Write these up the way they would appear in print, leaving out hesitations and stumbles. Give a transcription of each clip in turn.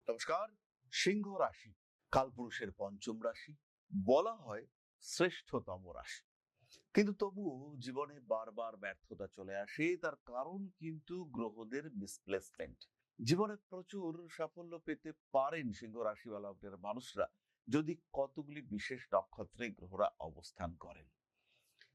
নমস্কার। সিংহ রাশি কালপুরুষের পঞ্চম রাশি, বলা হয় শ্রেষ্ঠতম রাশি। কিন্তু তবুও জীবনে বারবার ব্যর্থতা চলে আসে। তার কারণ কিন্তু গ্রহদের মিসপ্লেসমেন্ট। জীবনে প্রচুর সাফল্য পেতে পারেন সিংহ রাশিওয়ালাদের মানুষরা যদি কতগুলি বিশেষ নক্ষত্রে গ্রহরা অবস্থান করেন।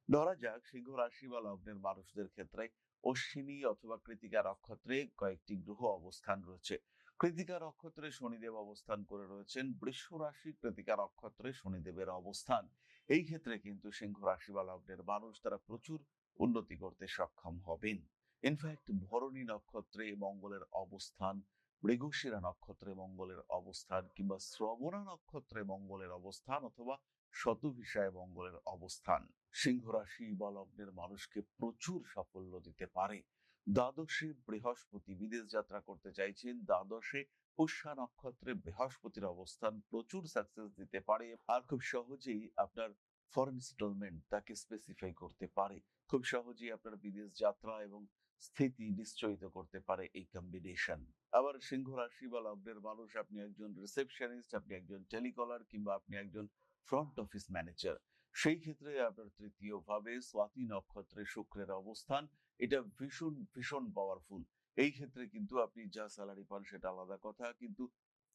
ধরা যাক সিংহ রাশি বা লগ্নের মানুষদের ক্ষেত্রে অশ্বিনী অথবা কৃতিকা নক্ষত্রে কয়েকটি গ্রহ অবস্থান রয়েছে। কৃতিকা নক্ষত্রে শনিদেব অবস্থান করে রয়েছেন, বৃষ রাশি কৃতিকা নক্ষত্রে শনিদেবের অবস্থান। এই ক্ষেত্রে কিন্তু সিংহ রাশি বা লগ্নের মানুষ তারা প্রচুর উন্নতি করতে সক্ষম হবেন। ইনফ্যাক্ট ভরণী নক্ষত্রে মঙ্গলের অবস্থান, মৃগশিরা নক্ষত্রে মঙ্গলের অবস্থান কিংবা শ্রবণা নক্ষত্রে মঙ্গলের অবস্থান অথবা শতভিসায় মঙ্গলের অবস্থান সিংহ রাশি বা লগ্নের মানুষকে প্রচুর সাফল্য দিতে পারে। দ্বাদশে বৃহস্পতি, বিদেশ যাত্রা করতে চাইছেন, দ্বাদশে পুষ্যা নক্ষত্রে বৃহস্পতির অবস্থান প্রচুর সাকসেস দিতে পারে। আর খুব সহজেই আপনার ফরেন সেটেলমেন্ট তাকে স্পেসিফাই করতে পারে। খুব সহজেই আপনার বিদেশ যাত্রা এবং স্থিতি নিশ্চয়িত করতে পারে এই কম্বিনেশন। আবার সিংহ রাশি বা লগ্নের মানুষ, আপনি একজন রিসেপশনিস্ট, আপনি একজন টেলিকলার কিংবা আপনি একজন ফ্রন্ট অফিস ম্যানেজার, সেই ক্ষেত্রে আপনার তৃতীয় ভাবে স্বাতি নক্ষত্রে শুক্রের অবস্থান, এটা ভীষণ ভীষণ পাওয়ারফুল। এই ক্ষেত্রে কিন্তু আপনি যা স্যালারি পান সেটা আলাদা কথা, কিন্তু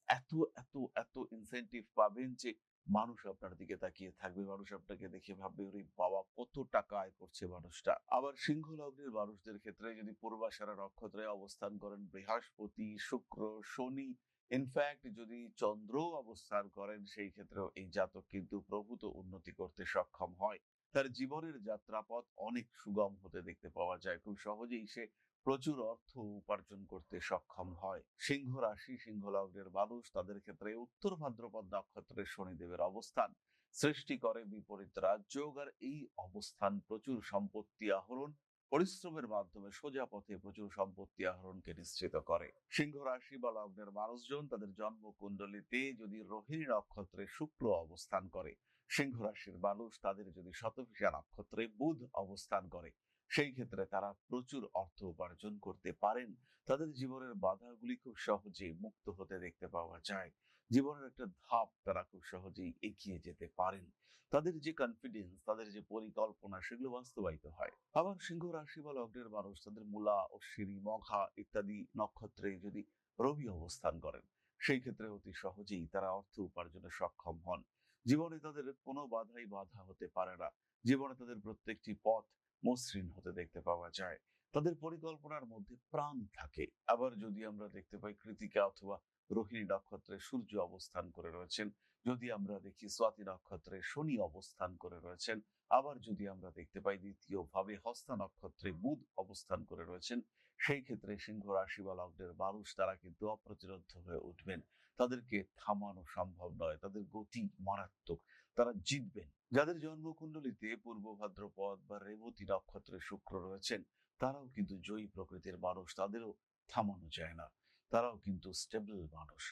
এত এত এত ইনসেনটিভ পাবেন যে মানুষ আপনার দিকে তাকিয়ে থাকবে, মানুষ আপনাকে দেখে ভাববে ওরে বাবা কত টাকা আয় করছে মানুষটা। আবার সিংহ লগ্নের মানুষদের ক্ষেত্রে যদি পূর্বাষাঢ়া নক্ষত্রে অবস্থান করেন বৃহস্পতি, শুক্র, শনি, ইনফ্যাক্ট যদি চন্দ্র অবস্থান করেন, সেই ক্ষেত্রেও এই জাতক কিন্তু প্রভূত উন্নতি করতে সক্ষম হয়। তার জীবনের যাত্রাপথ অনেক সুগম হতে দেখতে পাওয়া যায়। খুব সহজেই সে প্রচুর অর্থ উপার্জন করতে সক্ষম হয়। সিংহ রাশি সিংহ লগ্নের মানুষ, তাদের ক্ষেত্রে উত্তর ভাদ্রপদ নক্ষত্রে শনিদেবের অবস্থান সৃষ্টি করে বিপরীত রাজযোগ। আর এই অবস্থান প্রচুর সম্পত্তি আহরণ, পরিশ্রমের মাধ্যমে সোজা পথে প্রচুর সম্পত্তি আহরণকে নিশ্চিত করে। সিংহ রাশি বা লগ্নের মানুষজন তাদের জন্ম কুণ্ডলিতে যদি রোহিণী নক্ষত্রে শুক্র অবস্থান করে, সিংহ রাশির মানুষ তাদের যদি শতভিসা নক্ষত্রে বুধ অবস্থান করে, সেই ক্ষেত্রে তারা প্রচুর অর্থ উপার্জন করতে পারেন। তাদের জীবনের বাধাগুলি খুব সহজেই মুক্ত হতে দেখতে পাওয়া যায়। জীবনের একটা ধাপ তারা খুব সহজেই এগিয়ে যেতে পারেন। তাদের যে কনফিডেন্স, তাদের যে পরিকল্পনা, সেগুলো বাস্তবায়িত হয়। আবার সিংহ রাশি বা লগ্নের মানুষ তাদের মূলা, অশ্বিনী, মঘা ইত্যাদি নক্ষত্রে যদি রবি অবস্থান করেন, সেই ক্ষেত্রে অতি সহজেই তারা অর্থ উপার্জনে সক্ষম হন। জীবনে তাদের কোনো বাধাই বাধা হতে পারে না। জীবনে তাদের প্রত্যেকটি পথ মসৃণ হতে দেখতে পাওয়া যায়। তাদের পরিকল্পনার মধ্যে প্রাণ থাকে। আবার যদি আমরা দেখতে পাই কৃতিকা অথবা রোহিণী নক্ষত্রে সূর্য অবস্থান করে রয়েছেন, যদি আমরা দেখি স্বাতি নক্ষত্রে শনি অবস্থান করে রয়েছেন, আবার যদি আমরা দেখতে পাই দ্বিতীয় ভাবে হস্তা নক্ষত্রে বুধ অবস্থান করে রয়েছেন, সেই ক্ষেত্রে সিংহ রাশি বা লগ্নের মানুষ তারা কিন্তু অপ্রতিরোধ হয়ে উঠবেন। তাদেরকে থামানো সম্ভব নয়, তাদের গতি মারাত্মক, তারা জিতবেন। যাদের জন্মকুণ্ডলিতে পূর্ব ভাদ্রপদ বা রেবতী নক্ষত্রে শুক্র রয়েছেন, তারাও কিন্তু জয়ী প্রকৃতির মানুষ, তাদেরও থামানো যায় না, তারাও কিন্তু স্টেবল মানুষ।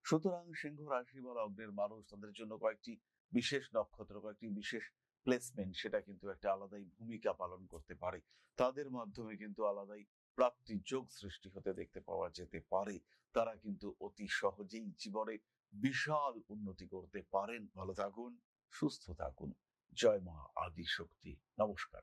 সুতরাং সিংহ রাশি বা লগ্নের মানুষ, তাদের জন্য কয়েকটি বিশেষ নক্ষত্র, কয়েকটি বিশেষ প্লেসমেন্ট, সেটা কিন্তু একটা আলাদাই ভূমিকা পালন করতে পারে। তাদের মাধ্যমে কিন্তু আলাদাই প্রাপ্তি যোগ সৃষ্টি হতে দেখতে পাওয়া যেতে পারে। তারা কিন্তু অতি সহজেই জীবনে বিশাল উন্নতি করতে পারেন। ভালো থাকুন, সুস্থ থাকুন। জয় মা আদি শক্তি। নমস্কার।